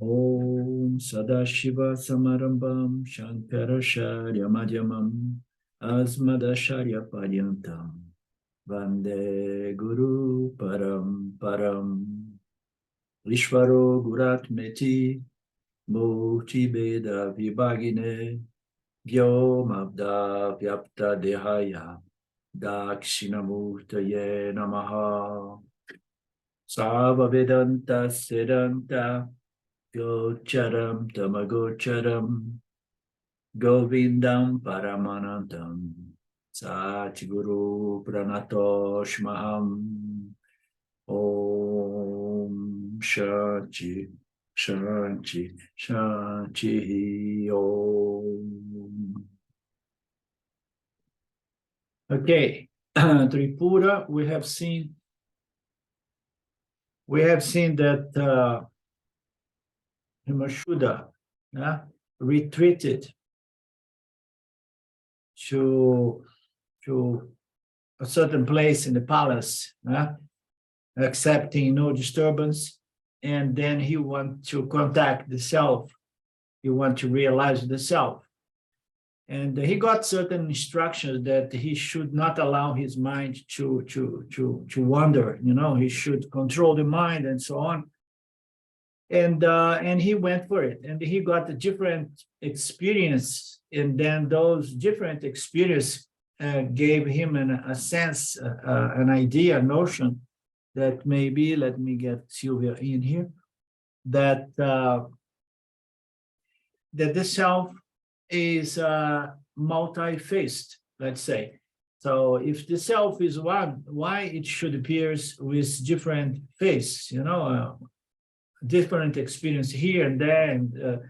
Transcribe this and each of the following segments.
Om Sadashiva Samarambam Shankaracharya Madhyamam Asmadacharya Paryantam Vande Guru Param Param Vishvaro Guratmeti Murti Beda Vibhagine Vyomabda Vyapta Dehaya Dakshinamurtaye Namaha Sava Vedanta Siddhanta Gocharam Tamagocharam Govindam Paramanandam Satguru Pranatoshmaham Om Shanti Shanti Shanti Om. Okay, Tripura, we have seen that Hemachuda retreated to a certain place in the palace, accepting no disturbance, and then he wants to contact the self. He wants to realize the self. And he got certain instructions that he should not allow his mind to wander, he should control the mind and so on. And he went for it, and he got a different experience, and then those different experiences gave him a sense, an idea, a notion that maybe, let me get Sylvia in here, that the self is multi-faced, let's say. So if the self is one, why it should appear with different face, different experience here and there, and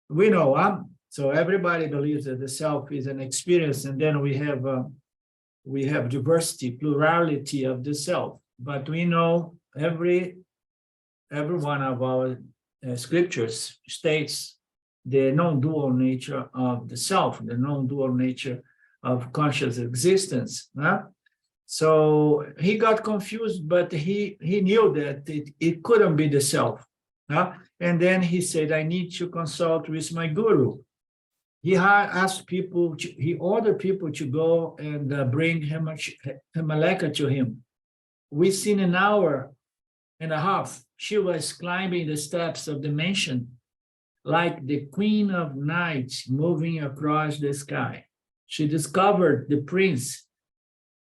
we know so everybody believes that the self is an experience, and then we have diversity, plurality of the self. But we know every one of our scriptures states the non-dual nature of the self, the non-dual nature of conscious existence. So he got confused, but he knew that it couldn't be the self. And then he said, I need to consult with my guru. He asked people, he ordered people to go and bring Himalaya to him. Within an hour and a half, she was climbing the steps of the mansion like the queen of night moving across the sky. She discovered the prince,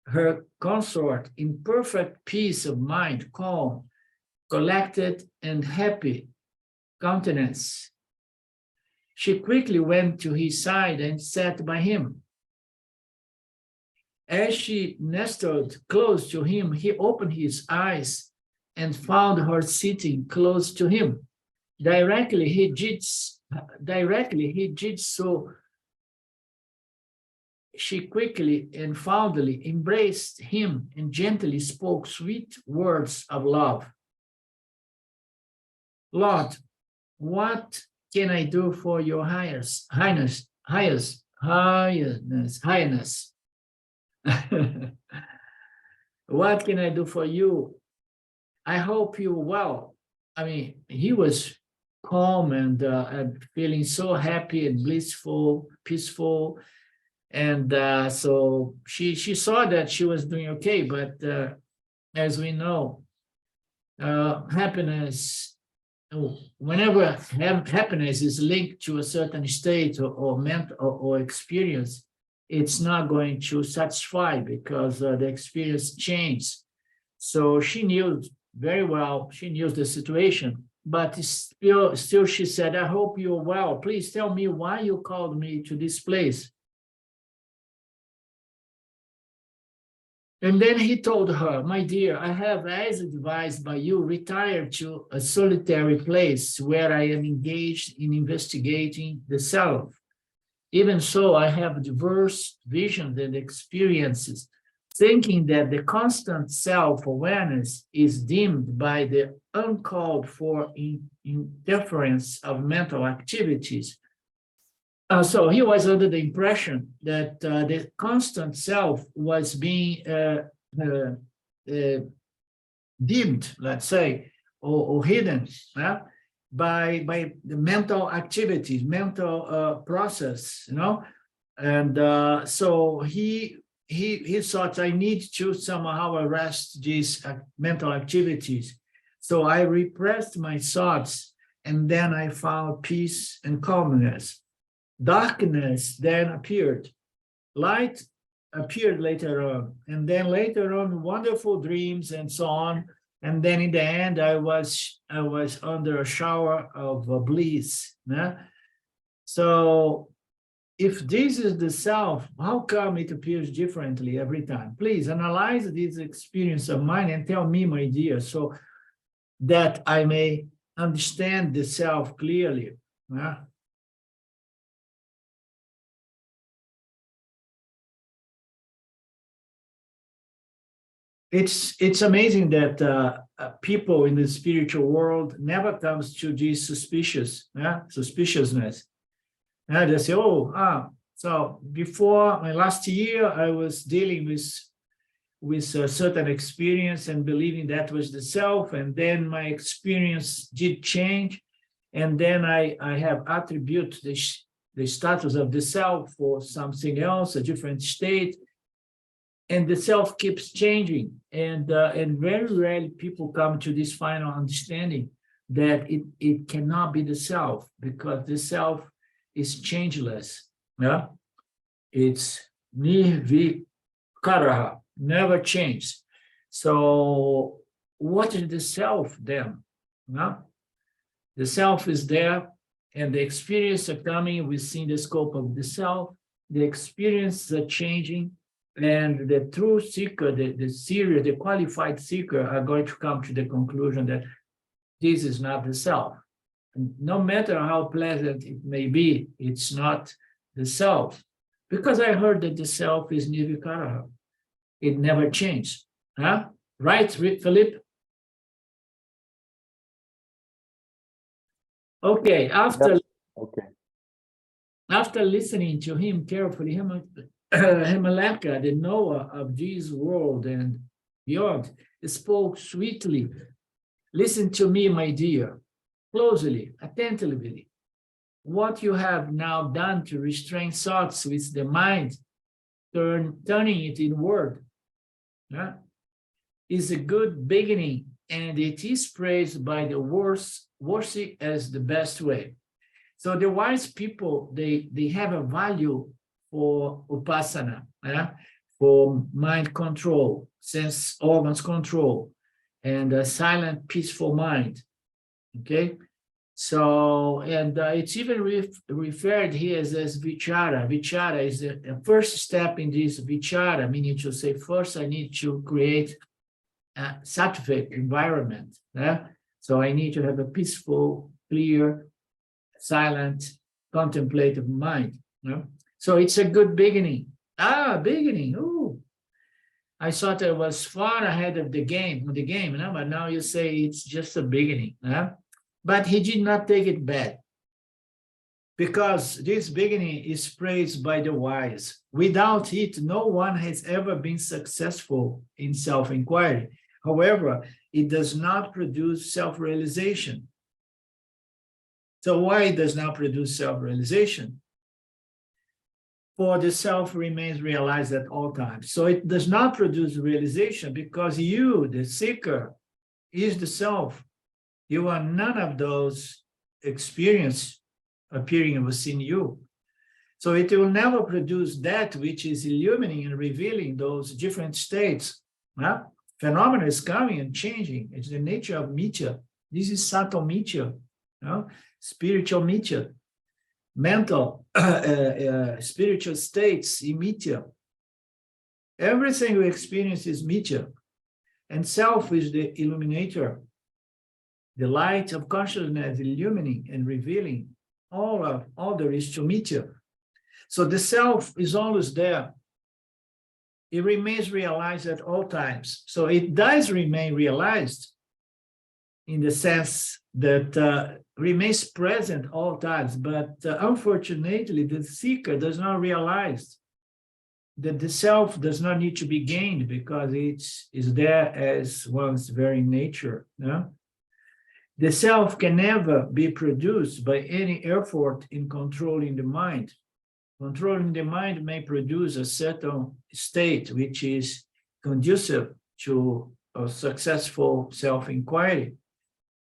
her consort, in perfect peace of mind, calm, collected, and happy countenance. She quickly went to his side and sat by him. As she nestled close to him, he opened his eyes and found her sitting close to him. Directly he did so. She quickly and fondly embraced him and gently spoke sweet words of love. Lord, what can I do for your highness? What can I do for you? I hope you're well. I mean, he was calm and feeling so happy and blissful, peaceful. And so she saw that she was doing okay, but as we know, happiness, whenever happiness is linked to a certain state or mental or experience, it's not going to satisfy because the experience changed. So she knew very well, she knew the situation, but still she said, I hope you're well. Please tell me why you called me to this place. And then he told her, my dear, I have, as advised by you, retired to a solitary place where I am engaged in investigating the self. Even so, I have diverse visions and experiences, thinking that the constant self-awareness is dimmed by the uncalled for interference of mental activities. So he was under the impression that the constant self was being dimmed, let's say, or hidden. by the mental activities, mental process, you know. And so he thought I need to somehow arrest these mental activities. So I repressed my thoughts, and then I found peace and calmness. Darkness then appeared. Light appeared later on, and then later on, wonderful dreams and so on. And then in the end, I was under a shower of bliss. Yeah? So if this is the self, how come it appears differently every time? Please analyze this experience of mine and tell me, my dear, so that I may understand the self clearly. Yeah? It's amazing that people in the spiritual world never comes to this suspiciousness. They say, so before last year, I was dealing with a certain experience and believing that was the self, and then my experience did change, and then I have attribute the status of the self for something else, a different state, and the self keeps changing, and very rarely people come to this final understanding that it cannot be the self, because the self is changeless. Yeah, it's nirvikaraha, never changed. So what is the self then? Yeah? The self is there, and the experience are coming within the scope of the self. The experiences are changing, and the true seeker, the serious, the qualified seeker are going to come to the conclusion that this is not the self. And no matter how pleasant it may be, it's not the self. Because I heard that the self is nirvikara. It never changed. Huh? Right, Philippe? Okay, Yes. Okay. after listening to him carefully, Hemachuda, the knower of this world and beyond, spoke sweetly. Listen to me, my dear, closely, attentively. What you have now done to restrain thoughts with the mind, turning it inward, yeah, is a good beginning, and it is praised by the worthy as the best way. So the wise people, they have a value for upasana, yeah? For mind control, sense organs control, and a silent, peaceful mind. Okay, so and it's even referred here as vichara. Vichara is the first step in this vichara, meaning to say, first I need to create a sattvic environment. Yeah? So I need to have a peaceful, clear, silent, contemplative mind. Yeah? So it's a good beginning. Beginning. Ooh. I thought I was far ahead of the game, but now you say it's just a beginning. Yeah? But he did not take it bad, because this beginning is praised by the wise. Without it, no one has ever been successful in self-inquiry. However, it does not produce self-realization. So why it does not produce self-realization? For the self remains realized at all times. So it does not produce realization because you, the seeker, is the self. You are none of those experiences appearing within you. So it will never produce that which is illuminating and revealing those different states. Huh? Phenomena is coming and changing. It's the nature of mithya. This is subtle mithya, spiritual mithya, mental, spiritual states in mithya. Everything we experience is mithya, and self is the illuminator, the light of consciousness illumining and revealing all there is to mithya. So the self is always there. It remains realized at all times. So it does remain realized in the sense that remains present all times. But unfortunately, the seeker does not realize that the self does not need to be gained because it is there as one's very nature. Yeah? The self can never be produced by any effort in controlling the mind. Controlling the mind may produce a certain state which is conducive to a successful self-inquiry,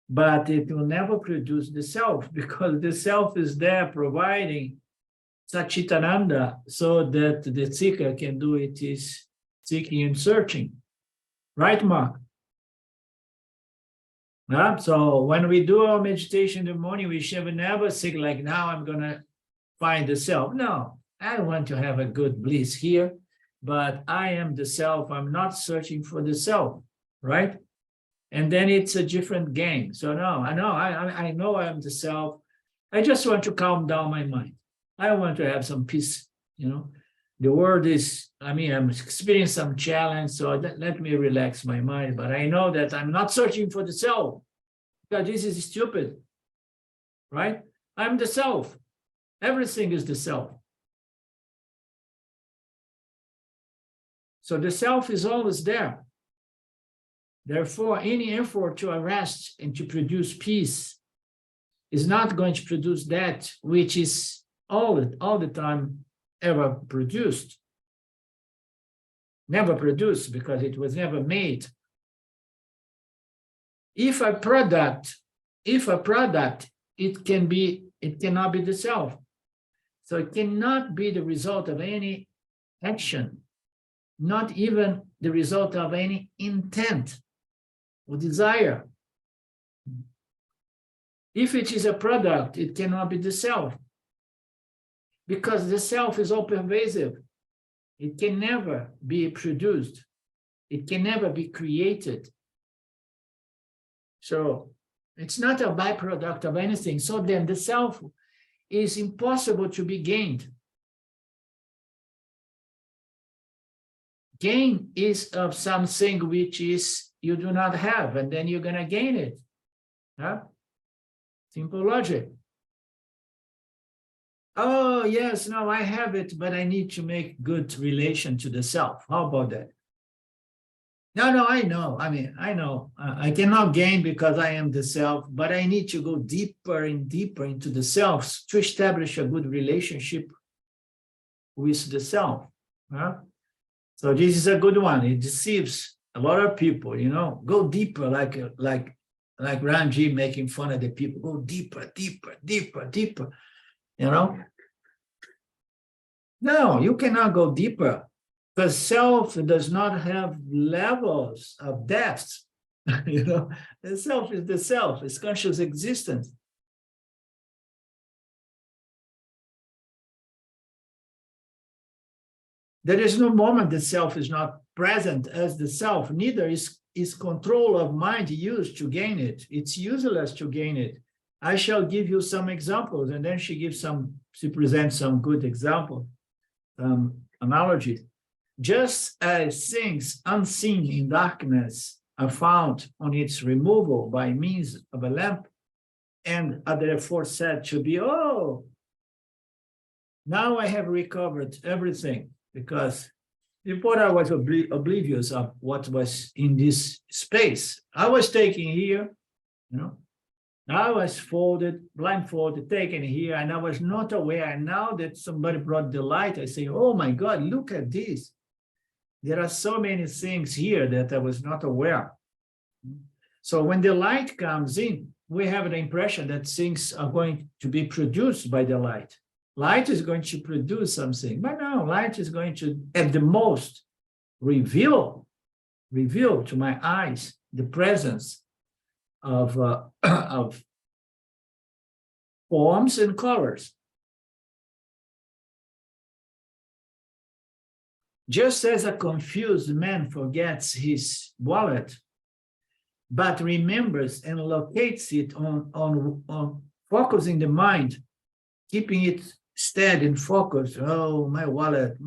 but it will never produce the self because the self is there providing Satchitananda so that the seeker can do it is seeking and searching. Right, Mark? So when we do our meditation in the morning, we should never think like, now I'm going to find the self. No, I want to have a good bliss here, but I am the self. I'm not searching for the self, right? And then it's a different game. So no, I know I'm the self. I just want to calm down my mind. I want to have some peace, you know. The world is, I'm experiencing some challenge, so let me relax my mind. But I know that I'm not searching for the self, because this is stupid, right? I'm the self. Everything is the self. So the self is always there. Therefore, any effort to arrest and to produce peace is not going to produce that which is all the time ever produced. Never produced because it was never made. If a product, it cannot be the self. So it cannot be the result of any action, not even the result of any intent or desire. If it is a product, it cannot be the self, because the self is all pervasive. It can never be produced. It can never be created. So it's not a byproduct of anything. So then the self is impossible to be gained. Gain is of something which is you do not have, and then you're going to gain it. Huh? Simple logic. Oh, yes, no, I have it, but I need to make good relation to the self. How about that? No, I know. I know. I cannot gain because I am the self, but I need to go deeper and deeper into the self to establish a good relationship with the self. Huh? So this is a good one. It deceives a lot of people, you know. Go deeper, like Ramji making fun of the people. Go deeper, deeper, deeper, deeper. You know? No, you cannot go deeper because self does not have levels of depth. You know, the self is the self, it's conscious existence. There is no moment the self is not present as the self, neither is control of mind used to gain it. It's useless to gain it. I shall give you some examples, and then she presents some good examples, analogies. Just as things unseen in darkness are found on its removal by means of a lamp, and are therefore said to be, oh, now I have recovered everything, because before I was oblivious of what was in this space. I was taken here, you know, I was blindfolded, taken here, and I was not aware. And now that somebody brought the light, I say, oh my God, look at this. There are so many things here that I was not aware. So when the light comes in, we have the impression that things are going to be produced by the light. Light is going to produce something, but no, light is going to, at the most, reveal to my eyes the presence of forms and colors. Just as a confused man forgets his wallet, but remembers and locates it on focusing the mind, keeping it steady and focused. Oh, my wallet.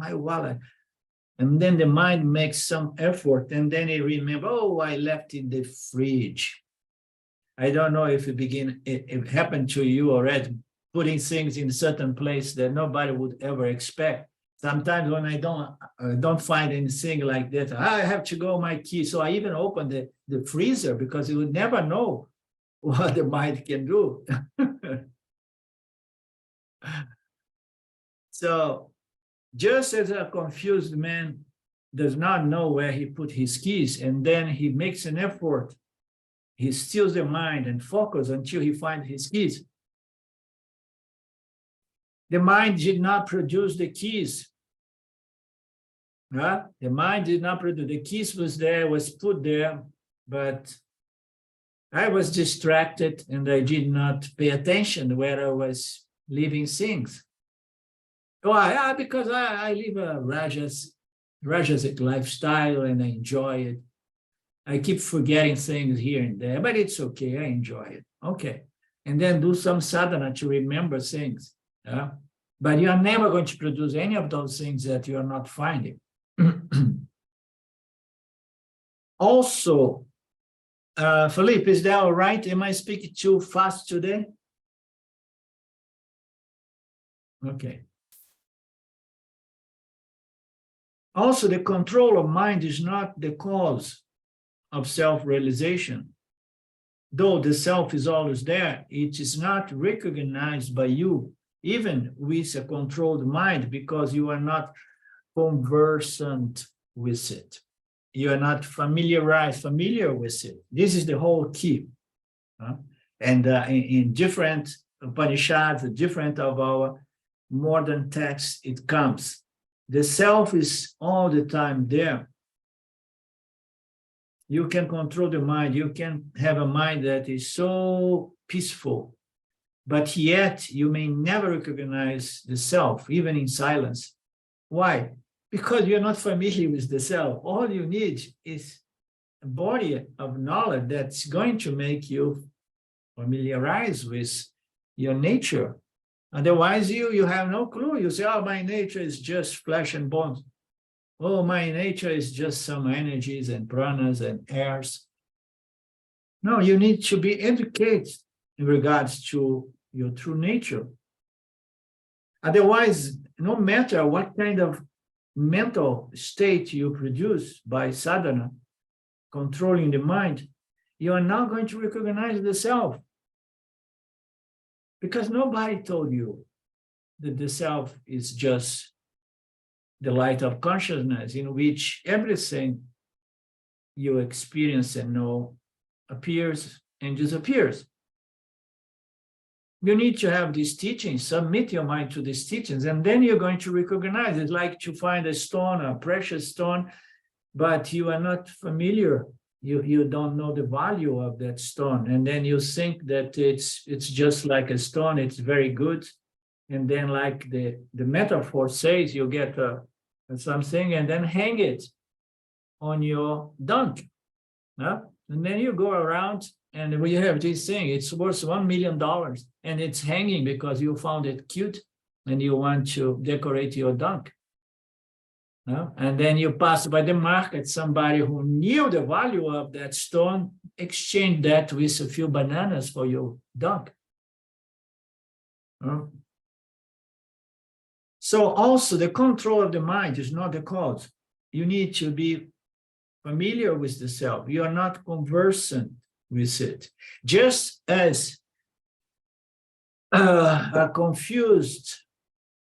And then the mind makes some effort, and then it remembers, oh, I left in the fridge. I don't know if it happened to you already, putting things in a certain place that nobody would ever expect. Sometimes when I don't find anything like that, I have to go my key. So I even open the freezer because you would never know what the mind can do. So just as a confused man does not know where he put his keys, and then he makes an effort, he steals the mind and focuses until he finds his keys. The mind did not produce the keys. The mind did not produce, the keys was there, was put there, but I was distracted and I did not pay attention where I was leaving things. Why? Because I live a Rajasic lifestyle and I enjoy it. I keep forgetting things here and there, but it's okay, I enjoy it. Okay. And then do some sadhana to remember things. But you are never going to produce any of those things that you are not finding. Also, Philippe, is that all right? Am I speaking too fast today? Okay. Also, the control of mind is not the cause of self-realization. Though the self is always there, it is not recognized by you, even with a controlled mind, because you are not conversant with it. You are not familiar with it. This is the whole key. And in different Upanishads, different of our modern texts, it comes. The self is all the time there. You can control the mind. You can have a mind that is so peaceful, but yet you may never recognize the self, even in silence. Why? Because you're not familiar with the self. All you need is a body of knowledge that's going to make you familiarize with your nature. Otherwise, you have no clue. You say, oh, my nature is just flesh and bones. Oh, my nature is just some energies and pranas and airs. No, you need to be educated in regards to your true nature. Otherwise, no matter what kind of mental state you produce by sadhana, controlling the mind, you are not going to recognize the self. Because nobody told you that the self is just the light of consciousness in which everything you experience and know appears and disappears. You need to have these teachings, submit your mind to these teachings, and then you're going to recognize it. It's like to find a stone, a precious stone, but you are not familiar. You don't know the value of that stone. And then you think that it's just like a stone, it's very good. And then like the metaphor says, you get something and then hang it on your dunk. And then you go around and we have this thing, it's worth $1 million and it's hanging because you found it cute and you want to decorate your dunk. And then you pass by the market, somebody who knew the value of that stone, exchange that with a few bananas for your dunk. So also the control of the mind is not the cause. You need to be familiar with the self. You are not conversant with it. Just as a confused,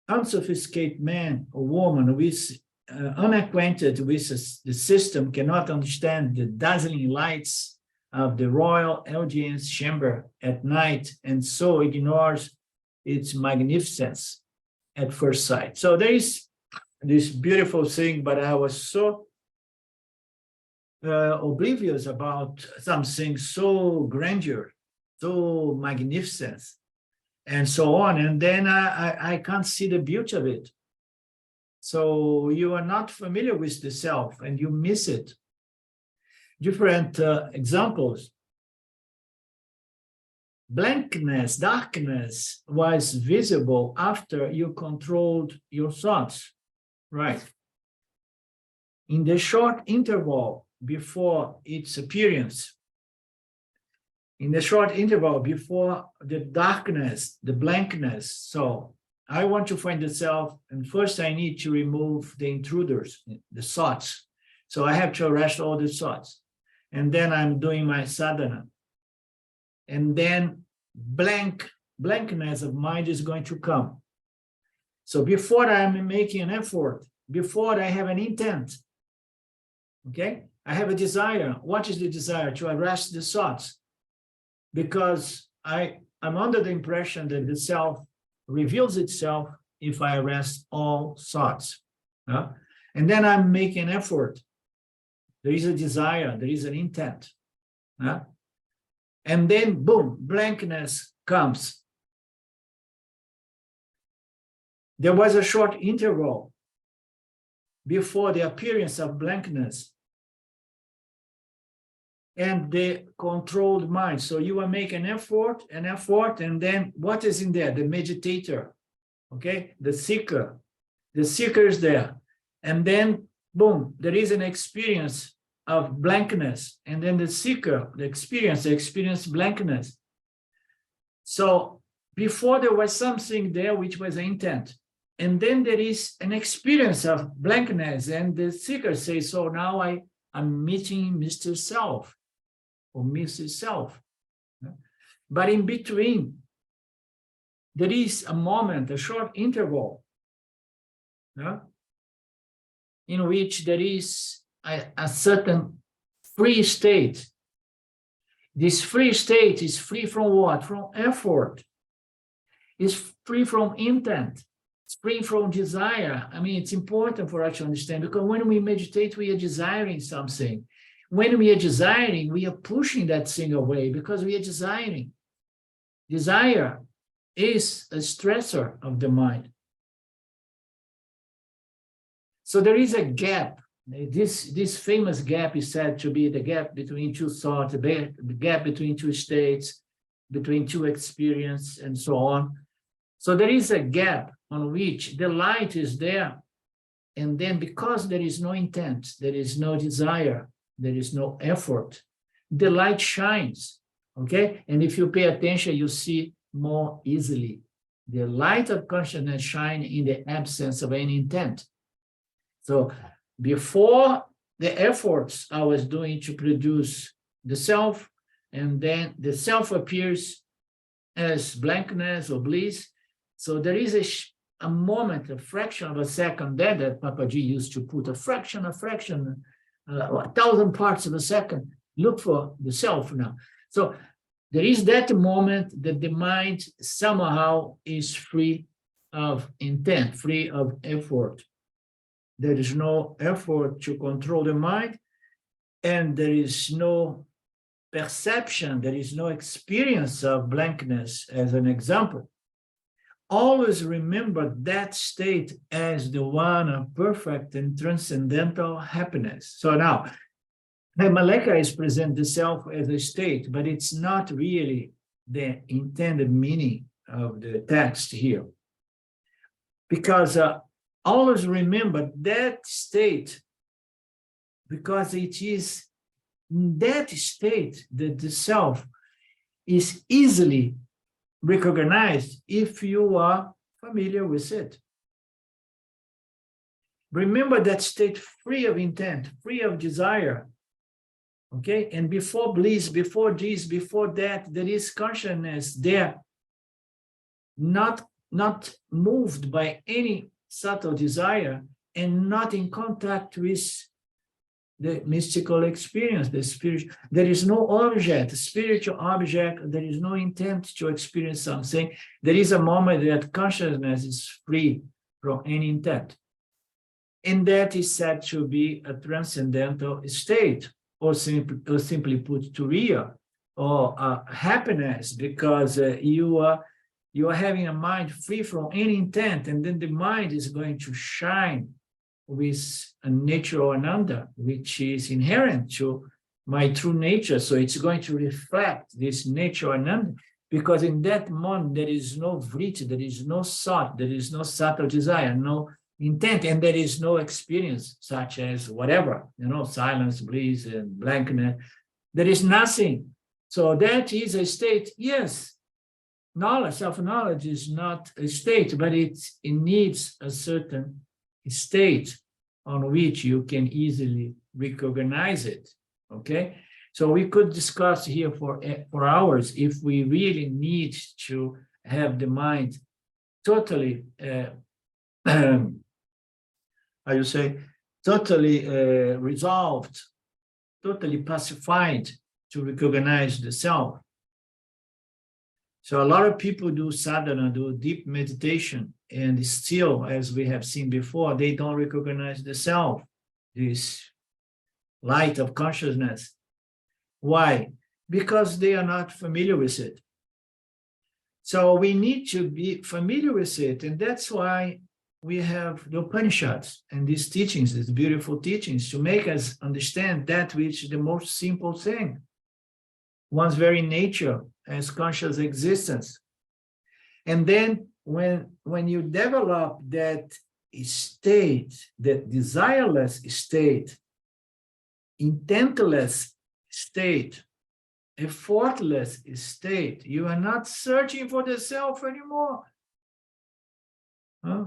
unsophisticated man or woman with unacquainted with the system cannot understand the dazzling lights of the royal audience chamber at night and so ignores its magnificence at first sight. So there is this beautiful thing, but I was so oblivious about something so grandeur, so magnificent, and so on. And then I can't see the beauty of it. So you are not familiar with the self and you miss it. Different examples. Blankness, darkness was visible after you controlled your thoughts, right? In the short interval before its appearance, in the short interval before the darkness, the blankness. So I want to find the self, and first I need to remove the intruders, the thoughts. So I have to arrest all the thoughts. And then I'm doing my sadhana. and then blankness of mind is going to come. So before I'm making an effort, before I have an intent, okay, I have a desire. What is the desire? To arrest the thoughts, because I'm under the impression that the self reveals itself if I arrest all thoughts. And then I'm making an effort. There is a desire, there is an intent. And then, boom, blankness comes. There was a short interval before the appearance of blankness and the controlled mind. So you will make an effort, and then what is in there? The meditator, okay? The seeker is there. And then, boom, there is an experience of blankness. And then the seeker, the experience blankness. So before there was something there which was an intent. And then there is an experience of blankness. And the seeker says, so now I'm meeting Mr. Self or Mrs. Self. But in between, there is a moment, a short interval, in which there is a certain free state. This free state is free from what? From effort. It's free from intent. It's free from desire. I mean, it's important for us to understand, because when we meditate, we are desiring something. When we are desiring, we are pushing that thing away because we are desiring. Desire is a stressor of the mind. So there is a gap. This famous gap is said to be the gap between two thoughts, the gap between two states, between two experiences, and so on. So there is a gap on which the light is there. And then because there is no intent, there is no desire, there is no effort, the light shines, okay? And if you pay attention, you see more easily. The light of consciousness shines in the absence of any intent. So before the efforts I was doing to produce the self, and then the self appears as blankness or bliss. So there is a moment, a fraction of a second there that Papaji used to put a fraction, 1,000 parts of a second. Look for the self now. So there is that moment that the mind somehow is free of intent, free of effort. There is no effort to control the mind, and there is no perception, there is no experience of blankness as an example. Always remember that state as the one of perfect and transcendental happiness. So now, Maleka is present the self as a state, but it's not really the intended meaning of the text here. Because always remember that state, because it is in that state that the self is easily recognized if you are familiar with it. Remember that state free of intent, free of desire, okay? And before bliss, before this, before that, there is consciousness there, not moved by any subtle desire and not in contact with the mystical experience, the spiritual. There is no object, spiritual object, there is no intent to experience something. There is a moment that consciousness is free from any intent. And that is said to be a transcendental state, or simply put, Turiya, or happiness, because you are having a mind free from any intent, and then the mind is going to shine with a nature or another, which is inherent to my true nature. So it's going to reflect this nature or another, because in that moment there is no vritti, there is no thought, there is no subtle desire, no intent, and there is no experience such as whatever, silence, bliss, and blankness. There is nothing. So that is a state, yes. Knowledge, self-knowledge is not a state, but it needs a certain state on which you can easily recognize it, okay? So we could discuss here for hours if we really need to have the mind totally, how you say, totally resolved, totally pacified to recognize the self. So a lot of people do sadhana, do deep meditation, and still, as we have seen before, they don't recognize the self, this light of consciousness. Why? Because they are not familiar with it. So we need to be familiar with it, and that's why we have the Upanishads and these teachings, these beautiful teachings, to make us understand that which is the most simple thing, one's very nature as conscious existence. And then when you develop that state, that desireless state, intentless state, effortless state, you are not searching for the self anymore. Huh?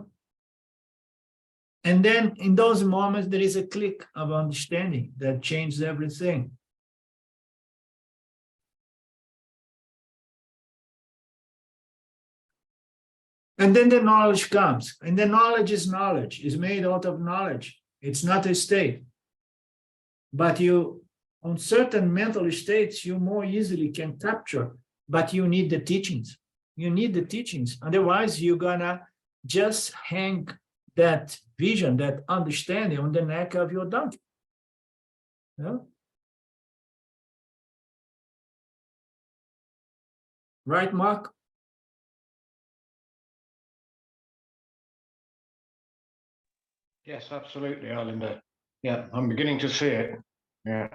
And then in those moments, there is a click of understanding that changes everything. And then the knowledge comes, and the knowledge is made out of knowledge. It's not a state. But you, on certain mental states, you more easily can capture, but you need the teachings. You need the teachings. Otherwise, you're gonna just hang that vision, that understanding on the neck of your donkey. Yeah? Right, Mark? Yes, absolutely, Arlinda. Yeah, I'm beginning to see it. Yeah.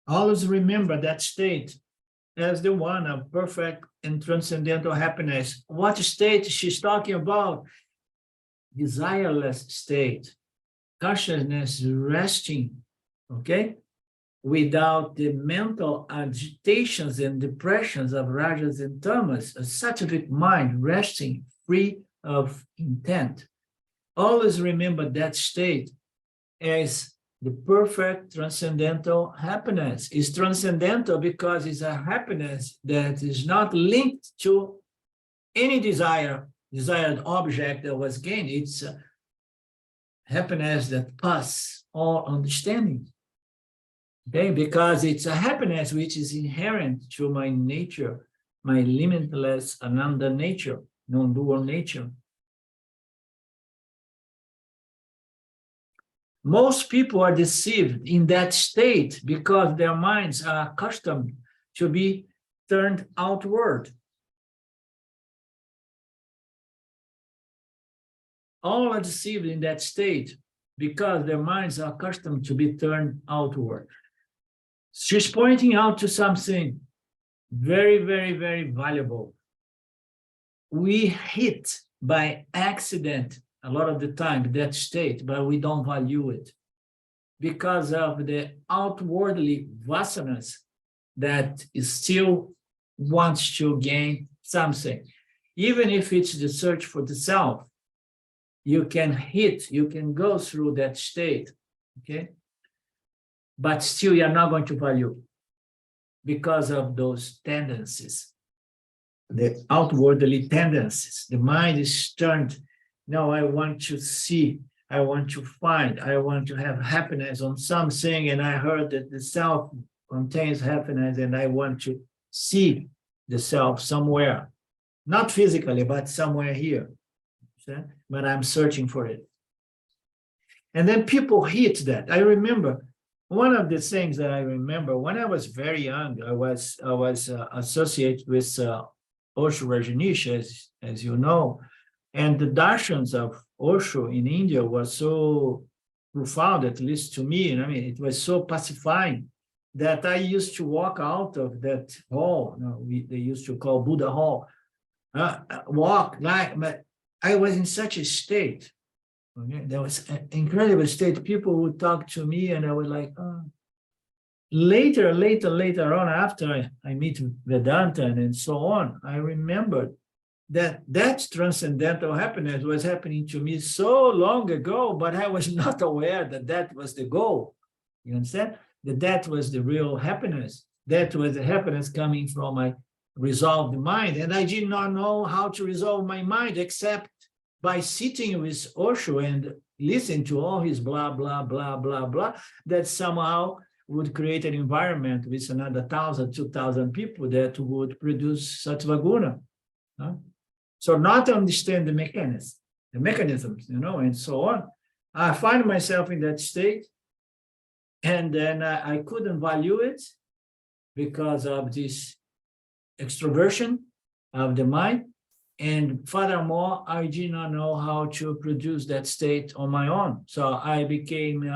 Always remember that state as the one of perfect and transcendental happiness. What state she's talking about? Desireless state. Consciousness resting, okay? Without the mental agitations and depressions of rajas and tamas, a sattvic mind resting free of intent. Always remember that state as the perfect transcendental happiness. Is transcendental because it's a happiness that is not linked to any desired object that was gained. It's a happiness that passes all understanding. Okay, because it's a happiness which is inherent to my nature, my limitless ananda nature, non-dual nature. Most people are deceived in that state because their minds are accustomed to be turned outward. All are deceived in that state because their minds are accustomed to be turned outward. She's pointing out to something very, very, very valuable. We hit by accident a lot of the time that state, but we don't value it because of the outwardly vasanas that still wants to gain something. Even if it's the search for the self, you can go through that state, okay? But still you're not going to value because of those tendencies, the outwardly tendencies. The mind is turned, no, I want to see, I want to find, I want to have happiness on something, and I heard that the self contains happiness, and I want to see the self somewhere, not physically, but somewhere here. But I'm searching for it. And then people hit that. I remember one of the things that I remember when I was very young, I was associated with Osho Rajneesh, as you know, and the darshans of Osho in India was so profound, at least to me. And I mean, it was so pacifying that I used to walk out of that hall. They used to call Buddha Hall. Walk like, but I was in such a state. Okay? There was an incredible state. People would talk to me, and I was like, oh. Later on, after I meet Vedanta and so on, I remembered that transcendental happiness was happening to me so long ago, but I was not aware that that was the goal. You understand? That was the real happiness. That was the happiness coming from my resolved mind. And I did not know how to resolve my mind except by sitting with Osho and listening to all his blah, blah, blah, blah, blah, that somehow would create an environment with another 1,000, 2,000 people that would produce sattva guna. Huh? So not understand the mechanisms, and so on. I find myself in that state, and then I couldn't value it because of this extroversion of the mind. And furthermore, I did not know how to produce that state on my own. So I became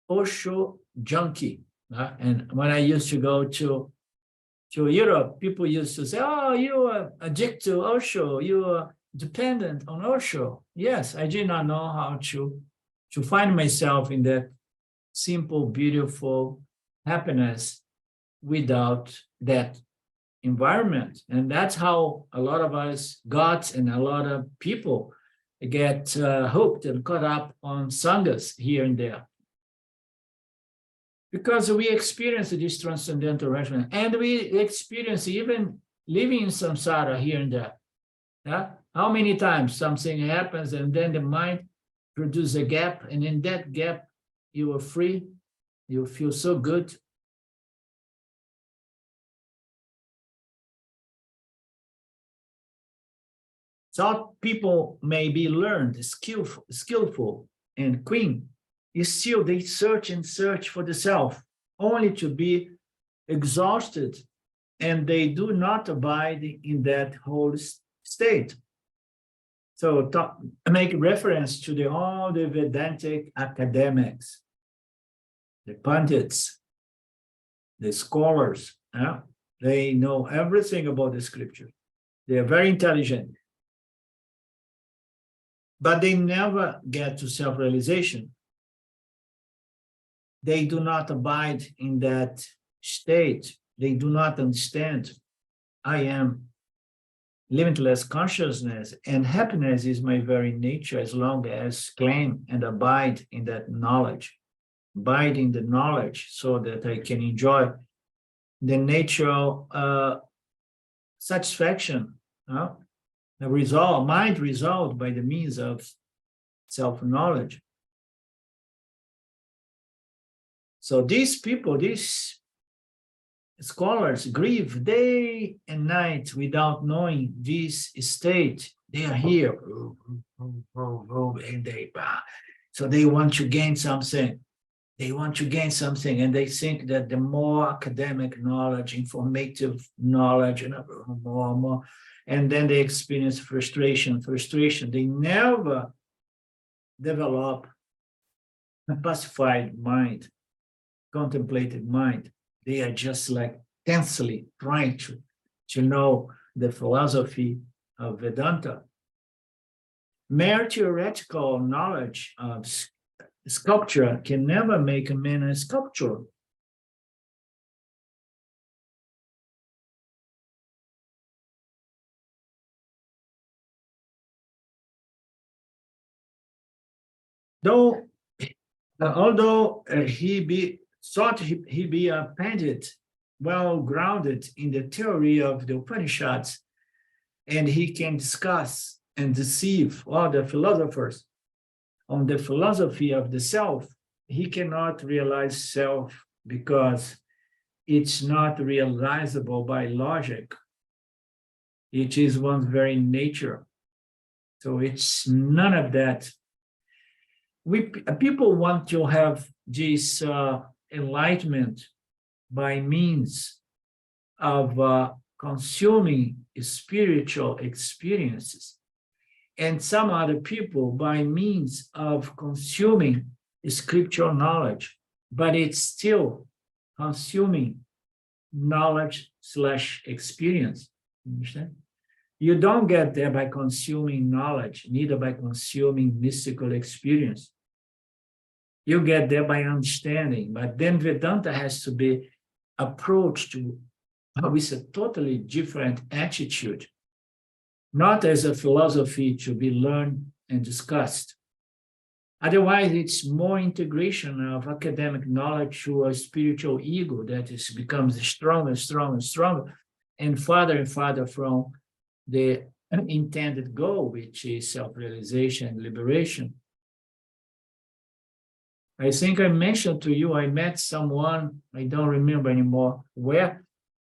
Osho junkie. And when I used to go to Europe, people used to say, oh, you are addicted to Osho, you are dependent on Osho. Yes, I did not know how to find myself in that simple, beautiful happiness without that environment. And that's how a lot of us got, and a lot of people get hooked and caught up on sanghas here and there. Because we experience this transcendental resonance, and we experience even living in samsara here and there. Yeah? How many times something happens and then the mind produces a gap, and in that gap you are free, you feel so good. So people may be learned, skillful and queen, still they search and search for the self, only to be exhausted, and they do not abide in that whole state. So make reference to all the Vedantic academics, the pundits, the scholars. They know everything about the scripture. They are very intelligent, but they never get to self-realization. They do not abide in that state. They do not understand. I am limitless consciousness, and happiness is my very nature, as long as claim and abide in that knowledge. Abide in the knowledge so that I can enjoy the natural satisfaction, the mind resolved by the means of self-knowledge. So these people, these scholars, grieve day and night without knowing this state. They are here, and so they want to gain something. They want to gain something, and they think that the more academic knowledge, informative knowledge, and more, and then they experience frustration. They never develop a pacified mind, contemplative mind. They are just like tensely trying to know the philosophy of Vedanta. Mere theoretical knowledge of sculpture can never make a man a sculptor. Although he thought he be a pandit, well grounded in the theory of the Upanishads, and he can discuss and deceive all the philosophers on the philosophy of the self, he cannot realize self because it's not realizable by logic. It is one's very nature. So it's none of that. People want to have this enlightenment by means of consuming spiritual experiences, and some other people by means of consuming scriptural knowledge, but it's still consuming knowledge/experience. Understand? You don't get there by consuming knowledge, neither by consuming mystical experience. You get there by understanding, but then Vedanta has to be approached with a totally different attitude. not as a philosophy to be learned and discussed. Otherwise, it's more integration of academic knowledge to a spiritual ego that becomes stronger, stronger, stronger, and farther from the intended goal, which is self-realization and liberation. I think I mentioned to you, I met someone, I don't remember anymore where,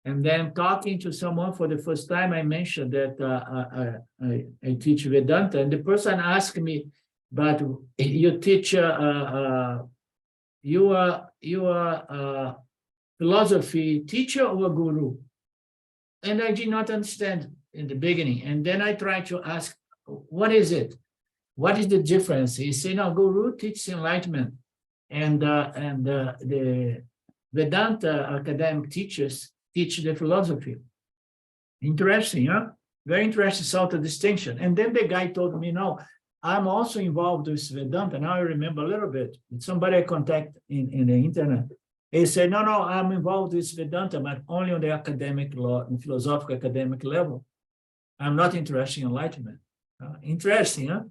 and then talking to someone for the first time, I mentioned that I teach Vedanta, and the person asked me, but you teach, you are a philosophy teacher or a guru? And I did not understand in the beginning. And then I tried to ask, what is it? What is the difference? He said, no, guru teaches enlightenment. And the Vedanta academic teachers teach the philosophy. Interesting, huh? Very interesting sort of distinction. And then the guy told me, no, I'm also involved with Vedanta. Now I remember a little bit. Somebody I contact in the internet. He said, no, I'm involved with Vedanta, but only on the academic law and philosophical academic level. I'm not interested in enlightenment. Interesting, huh?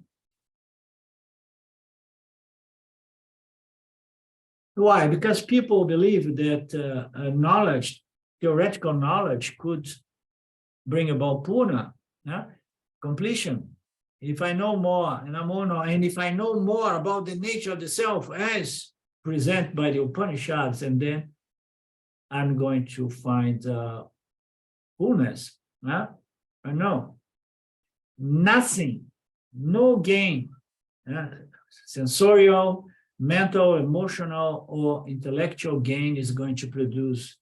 Why? Because people believe that knowledge, theoretical knowledge, could bring about purna, completion. If I know more, and if I know more about the nature of the self as presented by the Upanishads, and then I'm going to find fullness. No, nothing, no gain, sensorial, mental, emotional, or intellectual gain is going to produce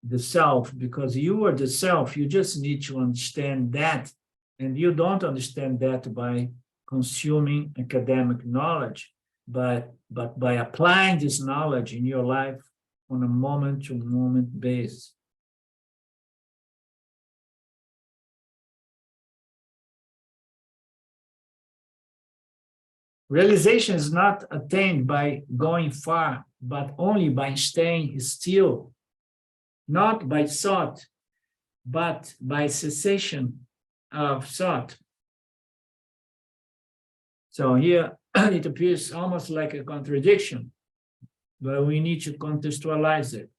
the self, because you are the self. You just need to understand that, and you don't understand that by consuming academic knowledge, but by applying this knowledge in your life on a moment-to-moment basis. Realization is not attained by going far, but only by staying still, not by thought, but by cessation of thought. So here it appears almost like a contradiction, but we need to contextualize it.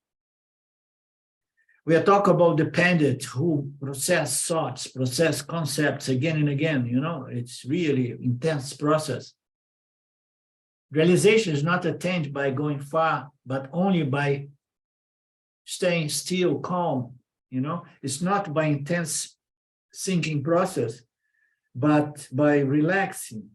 We are talking about dependent who process thoughts, process concepts again and again. It's really intense process. Realization is not attained by going far, but only by staying still, calm. It's not by intense thinking process, but by relaxing.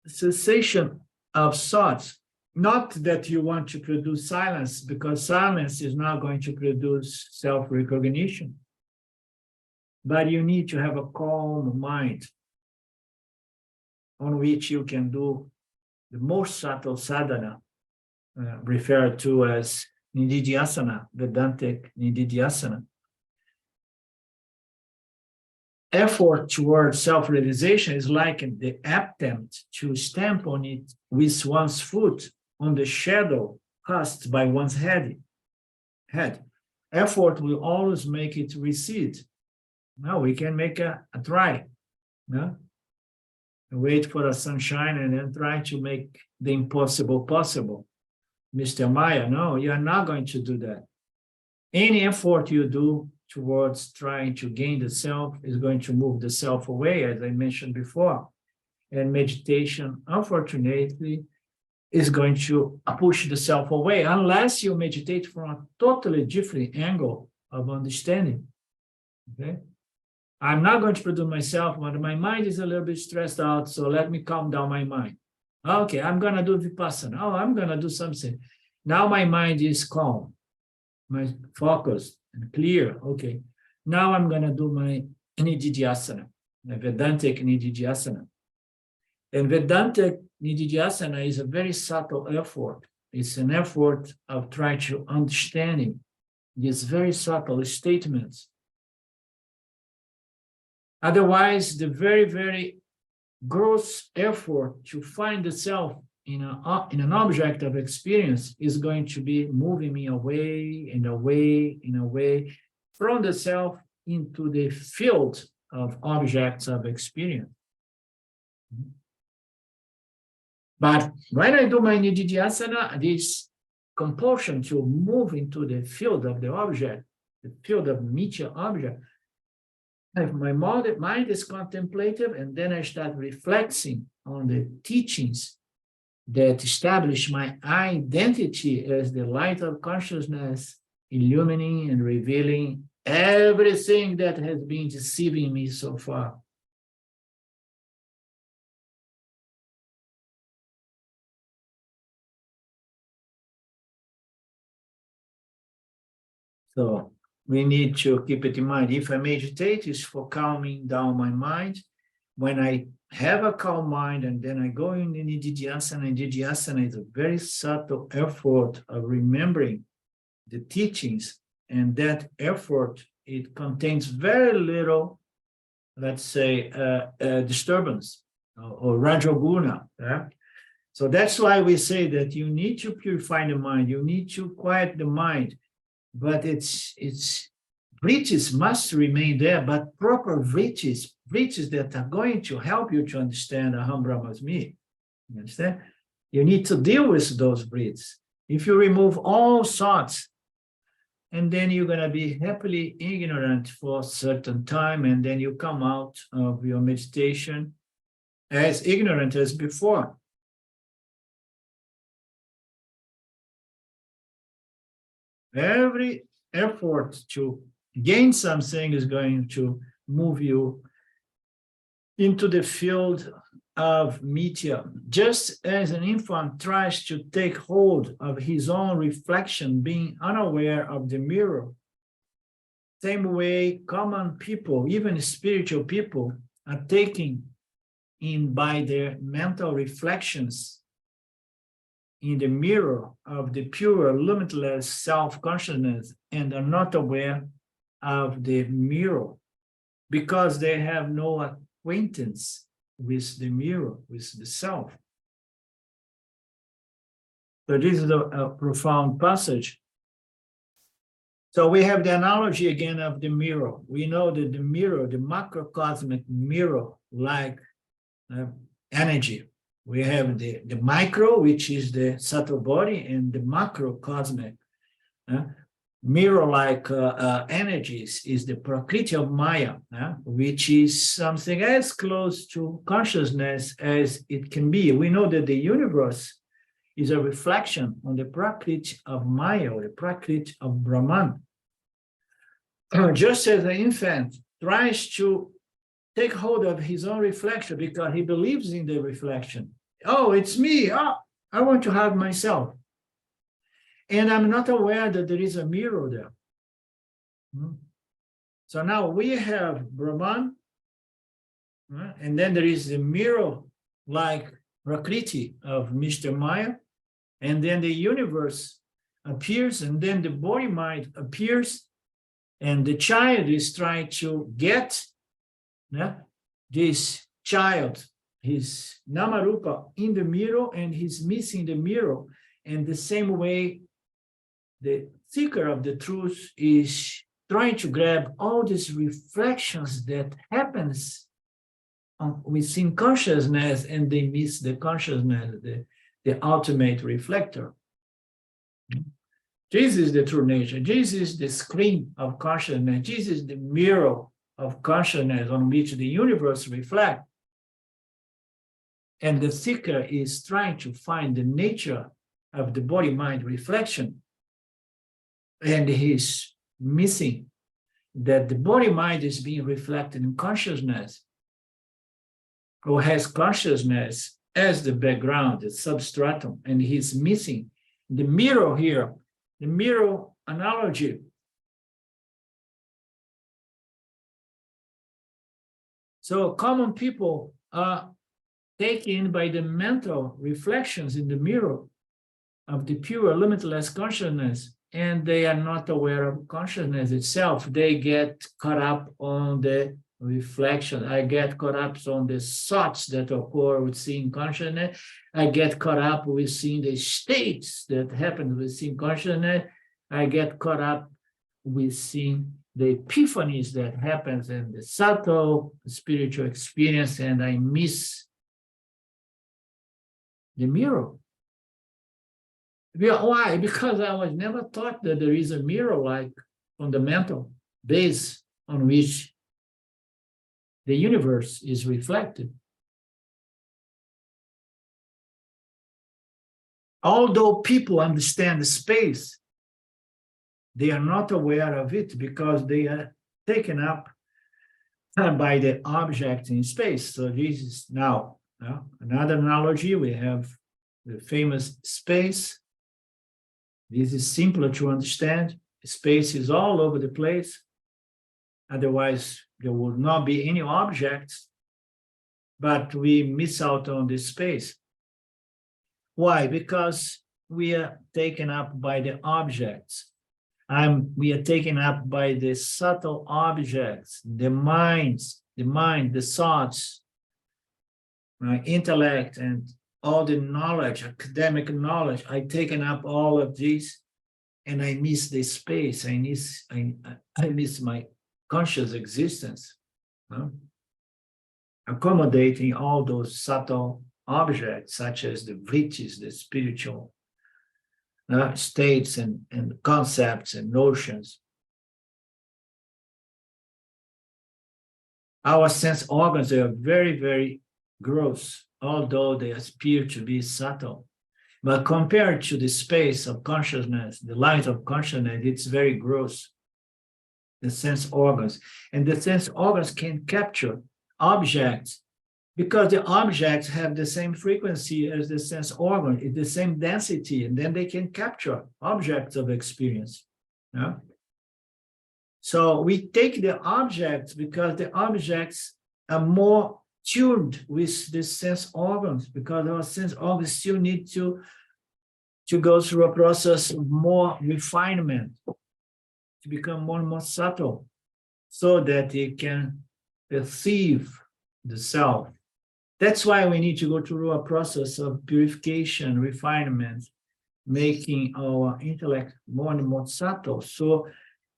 Cessation of thoughts. Not that you want to produce silence, because silence is not going to produce self-recognition. But you need to have a calm mind on which you can do the most subtle sadhana, referred to as nididhyasana, Vedantic nididhyasana. Effort towards self-realization is like the attempt to stamp on it with one's foot on the shadow cast by one's head. Effort will always make it recede. Now we can make a try. Wait for the sunshine and then try to make the impossible possible. Mr. Maya, no, you are not going to do that. Any effort you do towards trying to gain the self is going to move the self away, as I mentioned before. And meditation, unfortunately, is going to push the self away, unless you meditate from a totally different angle of understanding. Okay? I'm not going to produce myself, but my mind is a little bit stressed out, so let me calm down my mind. Okay, I'm going to do Vipassana. Oh, I'm going to do something. Now my mind is calm, my focus and clear. Okay, now I'm going to do my nididhyasana, my Vedantic nididhyasana. And Vedantic nididhyasana is a very subtle effort. It's an effort of trying to understanding these very subtle statements. Otherwise, the very, very gross effort to find the self in an object of experience is going to be moving me away and away and away from the self into the field of objects of experience. But when I do my nididhyasana, this compulsion to move into the field of the object, the field of mithya object, if my mind is contemplative, and then I start reflecting on the teachings that establish my identity as the light of consciousness, illumining and revealing everything that has been deceiving me so far. So we need to keep it in mind. If I meditate, it's for calming down my mind. When I have a calm mind and then I go in nididhyasana, and nididhyasana is a very subtle effort of remembering the teachings, and that effort, it contains very little, let's say, disturbance or rajoguna. Yeah? So that's why we say that you need to purify the mind, you need to quiet the mind, but it's vrittis must remain there, but proper vrittis that are going to help you to understand Aham Brahmasmi. You understand? You need to deal with those vrittis. If you remove all thoughts, and then you're going to be happily ignorant for a certain time, and then you come out of your meditation as ignorant as before. Every effort to gain something is going to move you into the field of mithya. Just as an infant tries to take hold of his own reflection, being unaware of the mirror, same way common people, even spiritual people, are taken in by their mental reflections in the mirror of the pure, limitless self-consciousness, and are not aware of the mirror because they have no acquaintance with the mirror, with the self. So this is a profound passage. So we have the analogy again of the mirror. We know that the mirror, the macrocosmic mirror, like energy. We have the micro, which is the subtle body, and the macrocosmic mirror-like energies is the prakriti of Maya, which is something as close to consciousness as it can be. We know that the universe is a reflection on the prakriti of Maya, or the prakriti of Brahman. Just as an infant tries to take hold of his own reflection because he believes in the reflection. Oh, it's me. Oh, I want to have myself. And I'm not aware that there is a mirror there. So now we have Brahman, and then there is the mirror like Prakriti of Mr. Maya, and then the universe appears, and then the body mind appears, and the child is trying to get this child, his Namarupa, in the mirror, and he's missing the mirror. And the same way, the seeker of the truth is trying to grab all these reflections that happens within consciousness, and they miss the consciousness, the ultimate reflector. This is the true nature. This is the screen of consciousness. This is the mirror of consciousness on which the universe reflects. And the seeker is trying to find the nature of the body-mind reflection. And he's missing that the body-mind is being reflected in consciousness, or has consciousness as the background, the substratum, and he's missing the mirror here, the mirror analogy. So common people are taken by the mental reflections in the mirror of the pure, limitless consciousness, and they are not aware of consciousness itself. They get caught up on the reflection. I get caught up on the thoughts that occur within consciousness. I get caught up with seeing the states that happen within consciousness. I get caught up with seeing the epiphanies that happens in the subtle spiritual experience, and I miss the mirror. Why? Because I was never taught that there is a mirror-like fundamental base on which the universe is reflected. Although people understand the space, they are not aware of it because they are taken up by the object in space. So this is now another analogy. We have the famous space. This is simpler to understand. Space is all over the place. Otherwise, there would not be any objects, but we miss out on this space. Why? Because we are taken up by the objects. We are taken up by the subtle objects, the mind, the thoughts, intellect, and all the knowledge, academic knowledge. I've taken up all of this, and I miss the space. I miss my conscious existence, accommodating all those subtle objects, such as the vrittis, the spiritual states and concepts and notions. Our sense organs are very, very gross, although they appear to be subtle. But compared to the space of consciousness, the light of consciousness, it's very gross, the sense organs. And the sense organs can capture objects because the objects have the same frequency as the sense organ, it's the same density, and then they can capture objects of experience. Yeah? So we take the objects because the objects are more tuned with the sense organs, because our sense organs still need to go through a process of more refinement, to become more and more subtle, so that it can perceive the self. That's why we need to go through a process of purification, refinement, making our intellect more and more subtle, so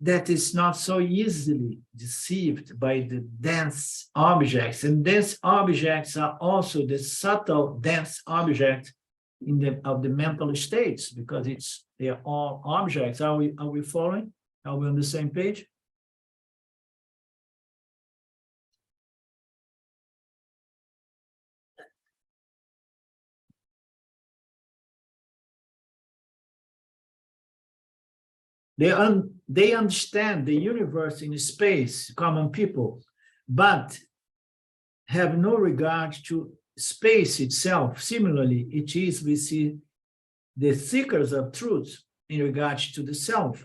that it's not so easily deceived by the dense objects. And dense objects are also the subtle, dense objects of the mental states, because they are all objects. Are we following? Are we on the same page? They understand the universe in space, common people, but have no regard to space itself. Similarly, it is we see the seekers of truth in regards to the self.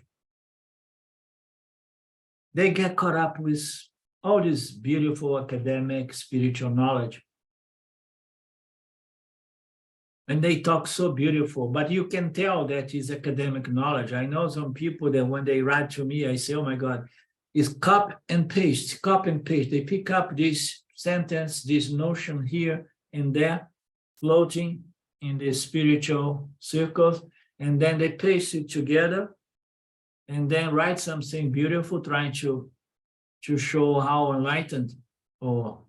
They get caught up with all this beautiful academic spiritual knowledge. And they talk so beautiful, but you can tell that is academic knowledge. I know some people that when they write to me, I say, oh my God, it's copy and paste, copy and paste. They pick up this sentence, this notion here and there, floating in the spiritual circles, and then they paste it together and then write something beautiful, trying to show how enlightened, or,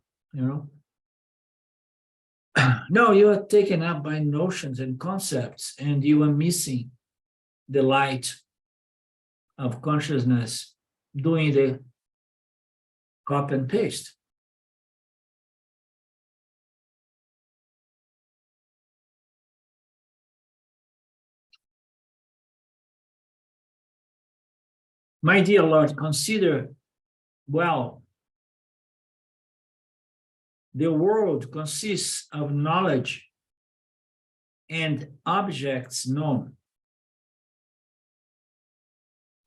no, you are taken up by notions and concepts, and you are missing the light of consciousness doing the copy and paste. My dear Lord, consider, well, the world consists of knowledge and objects known.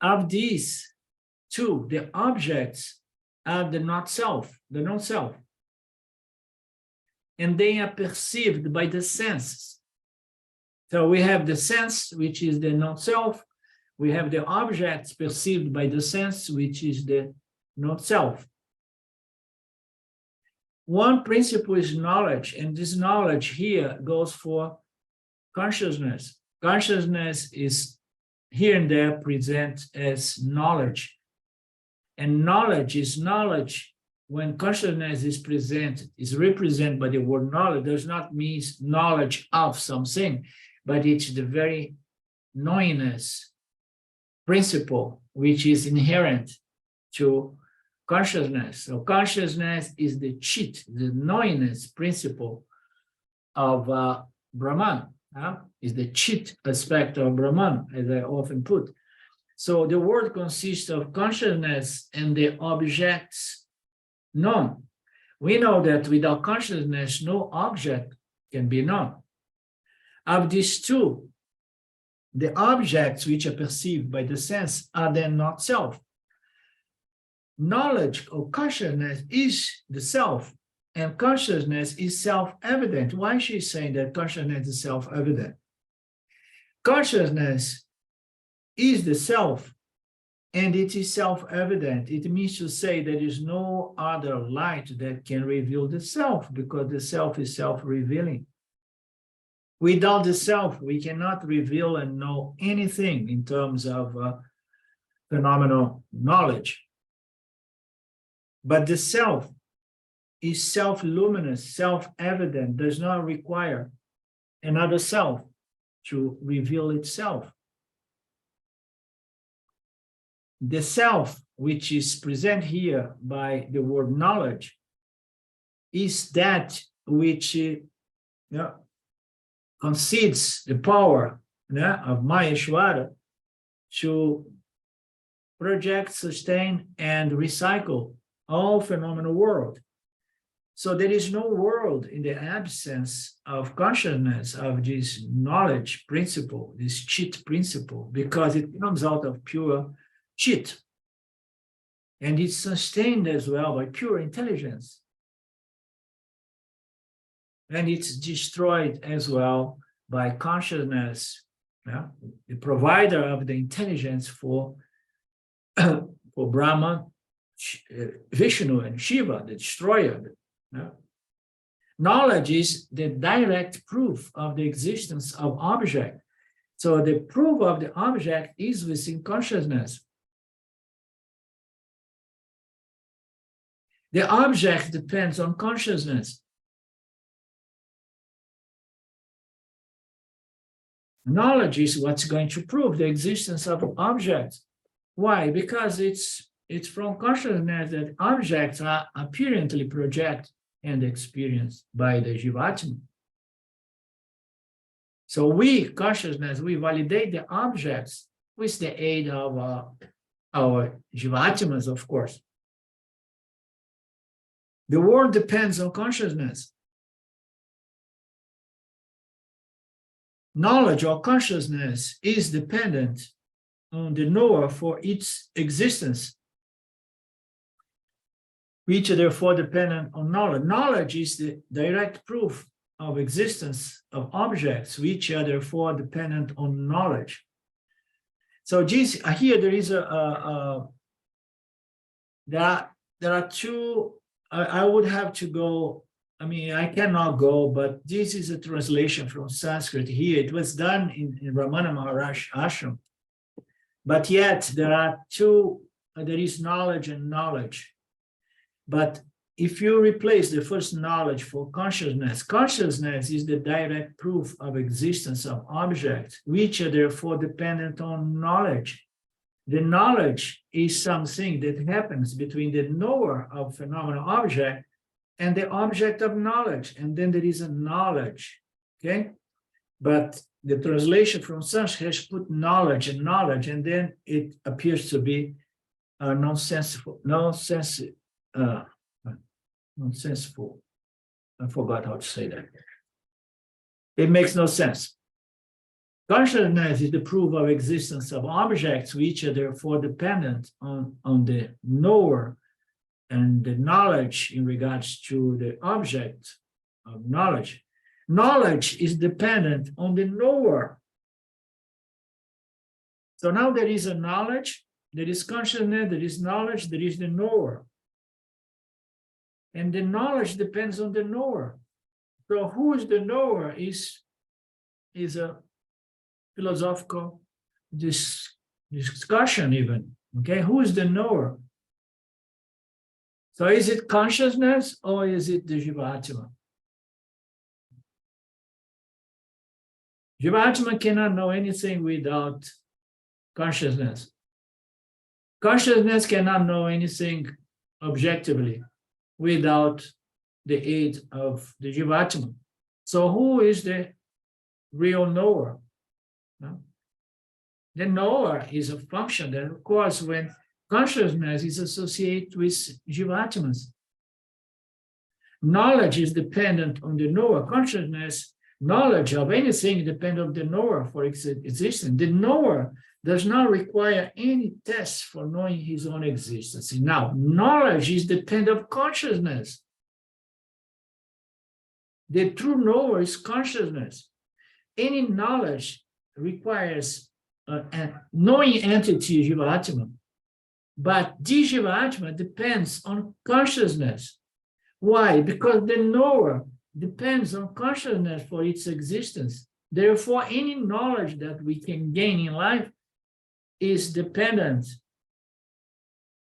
Of these two, the objects are the not-self, the non-self. And they are perceived by the senses. So we have the sense, which is the non-self. We have the objects perceived by the sense, which is the non-self. One principle is knowledge, and this knowledge here goes for consciousness. Consciousness is here and there present as knowledge. And knowledge is knowledge. When consciousness is presented, is represented by the word knowledge, does not mean knowledge of something, but it's the very knowingness principle which is inherent to consciousness. So consciousness is the chit, the knowingness principle of Brahman, is the chit aspect of Brahman, as I often put. So the world consists of consciousness and the objects known. We know that without consciousness, no object can be known. Of these two, the objects which are perceived by the sense are then not self. Knowledge or consciousness is the self, and consciousness is self-evident. Why is she saying that consciousness is self-evident? Consciousness is the self, and it is self-evident. It means to say there is no other light that can reveal the self, because the self is self-revealing. Without the self, we cannot reveal and know anything in terms of phenomenal knowledge. But the self is self-luminous, self-evident, does not require another self to reveal itself. The self, which is present here by the word knowledge, is that which concedes the power of Maheshwara to project, sustain, and recycle all phenomenal world. So there is no world in the absence of consciousness, of this knowledge principle, this chit principle, because it comes out of pure chit. And it's sustained as well by pure intelligence. And it's destroyed as well by consciousness, the provider of the intelligence for Brahma, Vishnu, and Shiva, the destroyer. Knowledge is the direct proof of the existence of object. So the proof of the object is within consciousness. The object depends on consciousness. Knowledge is what's going to prove the existence of objects. Why? Because it's from consciousness that objects are apparently projected and experienced by the Jivatma. So we, consciousness, we validate the objects with the aid of our Jivatmas, of course. The world depends on consciousness. Knowledge or consciousness is dependent on the knower for its existence, which are therefore dependent on knowledge. Knowledge is the direct proof of existence of objects, which are therefore dependent on knowledge. So here there is there are two. I would have to go. I mean, I cannot go, but this is a translation from Sanskrit here. It was done in Ramana Maharaj ashram. But yet there are two, there is knowledge and knowledge. But if you replace the first knowledge for consciousness, consciousness is the direct proof of existence of objects, which are therefore dependent on knowledge. The knowledge is something that happens between the knower of phenomenal object and the object of knowledge. And then there is a knowledge, okay? But the translation from Sanskrit has put knowledge, and then it appears to be nonsensical. I forgot how to say that. It makes no sense. Consciousness is the proof of existence of objects, which are therefore dependent on the knower and the knowledge in regards to the object of knowledge. Knowledge is dependent on the knower. So now there is a knowledge, there is consciousness, there is knowledge, there is the knower. And the knowledge depends on the knower. So who is the knower is a philosophical discussion even. Okay, who is the knower? So is it consciousness or is it the Jivatma? Jivatma cannot know anything without consciousness. Consciousness cannot know anything objectively without the aid of the Jivatma. So who is the real knower? No? The knower is a function that, of course, when consciousness is associated with Jivatmas. Knowledge is dependent on the knower. Consciousness, knowledge of anything depends on the knower for its existence. The knower does not require any test for knowing his own existence. Now, knowledge is dependent on consciousness. The true knower is consciousness. Any knowledge requires a knowing entity, Jivatma. But the Jivatma depends on consciousness. Why? Because the knower depends on consciousness for its existence. Therefore, any knowledge that we can gain in life is dependent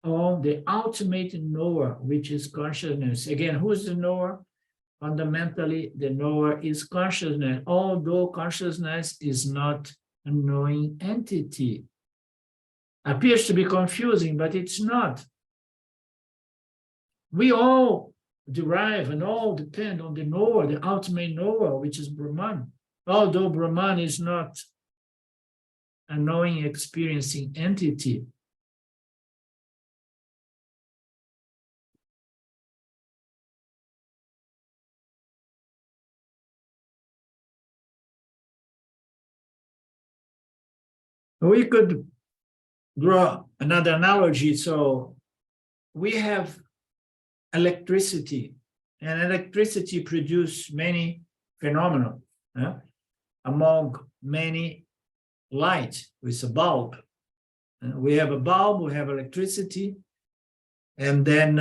on the ultimate knower, which is consciousness. Again, who is the knower? Fundamentally, the knower is consciousness, although consciousness is not a knowing entity. Appears to be confusing, but it's not. We all derive and all depend on the knower, the ultimate knower, which is Brahman. Although Brahman is not a knowing, experiencing entity. We could draw another analogy. So we have electricity, and electricity produces many phenomena. Among many, light with a bulb. We have a bulb, we have electricity, and then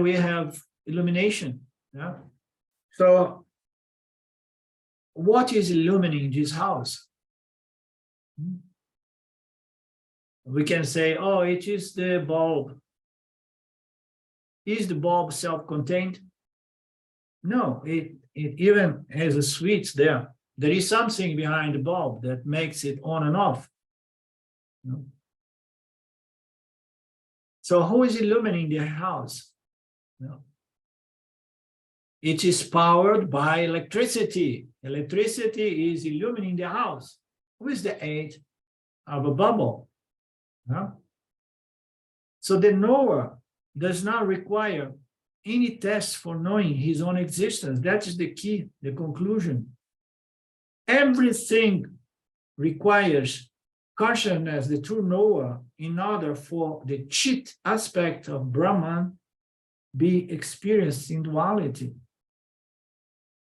we have illumination. Yeah? So what is illuminating this house? We can say, oh, it is the bulb. Is the bulb self-contained? No, it even has a switch there. There is something behind the bulb that makes it on and off. So who is illuminating the house? It is powered by electricity. Electricity is illuminating the house with the aid of a bubble. So the knower does not require any test for knowing his own existence. That is the key, the conclusion. Everything requires consciousness, the true knower, in order for the chit aspect of Brahman be experienced in duality.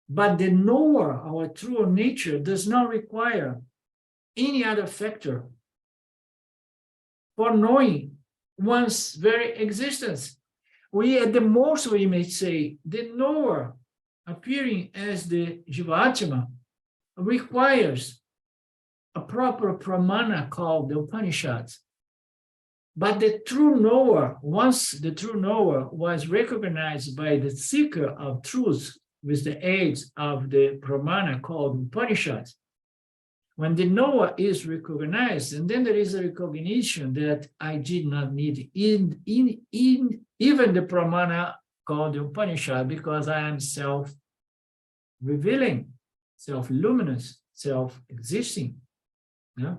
But the knower, our true nature, does not require any other factor for knowing one's very existence. At the most, we may say, the knower appearing as the Jivatma requires a proper pramana called the Upanishads. But the true knower, once the true knower was recognized by the seeker of truth with the aid of the pramana called Upanishads, when the knower is recognized, and then there is a recognition that I did not need in even the pramana called the Upanishad, because I am self-revealing, self-luminous, self-existing. Yeah?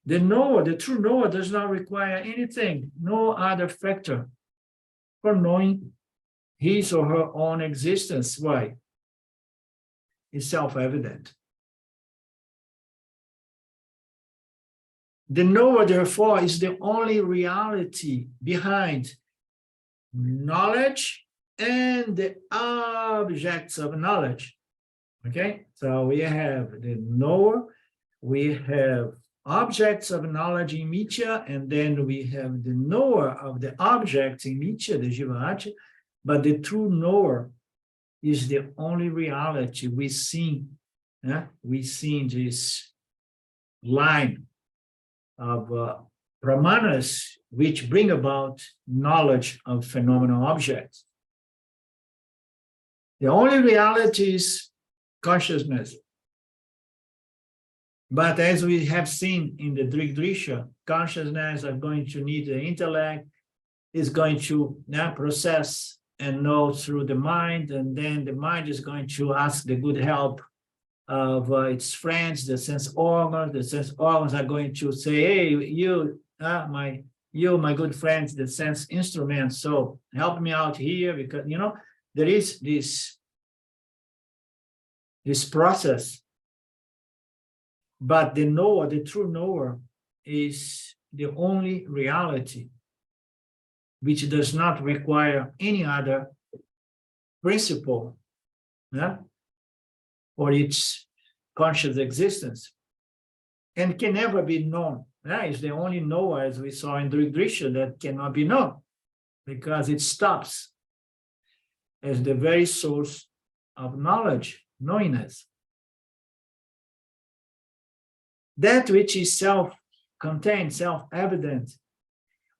The knower, the true knower, does not require anything, no other factor for knowing his or her own existence. Why? It's self-evident. The knower, therefore, is the only reality behind knowledge and the objects of knowledge. Okay, so we have the knower, we have objects of knowledge in Mithya, and then we have the knower of the objects in Mithya, the Jivatma, but the true knower is the only reality we see. We see in this line of pramanas which bring about knowledge of phenomenal objects. The only reality is consciousness. But as we have seen in the Drisha, consciousness are going to need the intellect, is going to process and know through the mind, and then the mind is going to ask the good help of its friends, the sense organs. The sense organs are going to say, hey, you, my good friends, the sense instruments, so help me out here, because, you know, there is this process. But the knower, the true knower, is the only reality which does not require any other principle for its conscious existence, and can never be known. It's the only knower, as we saw in Drisha, that cannot be known, because it stops as the very source of knowledge, knowingness. That which is self-contained, self-evident,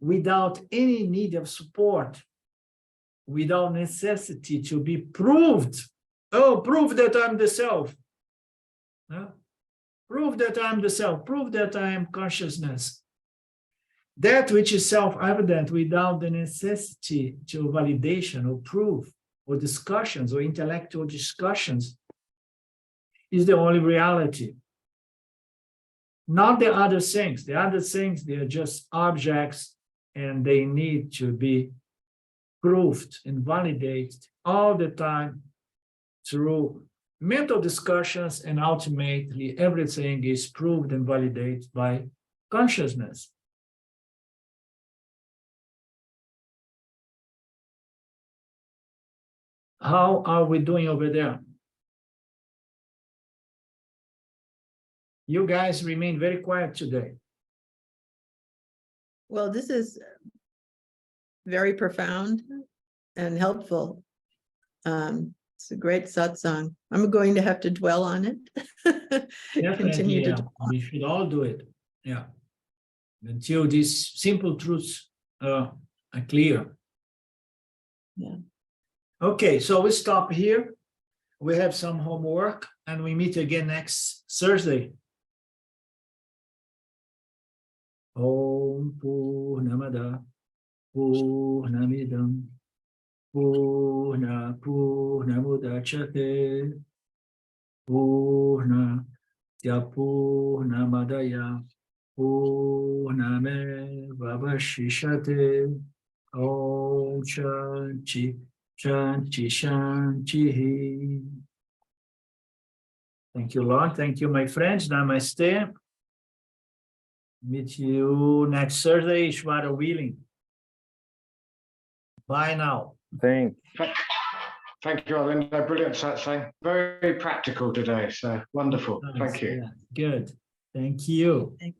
without any need of support, without necessity to be proved. Oh, prove that I'm the self. Prove that I'm the self. Prove that I am consciousness. That which is self-evident without the necessity to validation or proof or discussions or intellectual discussions is the only reality. Not the other things. The other things, they are just objects, and they need to be proved and validated all the time through mental discussions, and ultimately everything is proved and validated by consciousness. How are we doing over there? You guys remain very quiet today. Well, this is very profound and helpful. It's a great satsang. I'm going to have to dwell on it. Continue to dwell. We should all do it. Yeah. Until these simple truths are clear. Yeah. Okay, so we stop here. We have some homework, and we meet again next Thursday. Om Purnamada Purnamidam Purna Purnamudachyate Purna Purnamadaya Purname Vavashishate. Om Shanti Shanti Shanti. Thank you, Lord. Thank you, my friends. Namaste. Meet you next Thursday, Ishvara willing. Bye now. Thank you, Alinda. Brilliant satsang. Very practical today. So wonderful. Nice. Thank you. Yeah, good. Thank you. Thank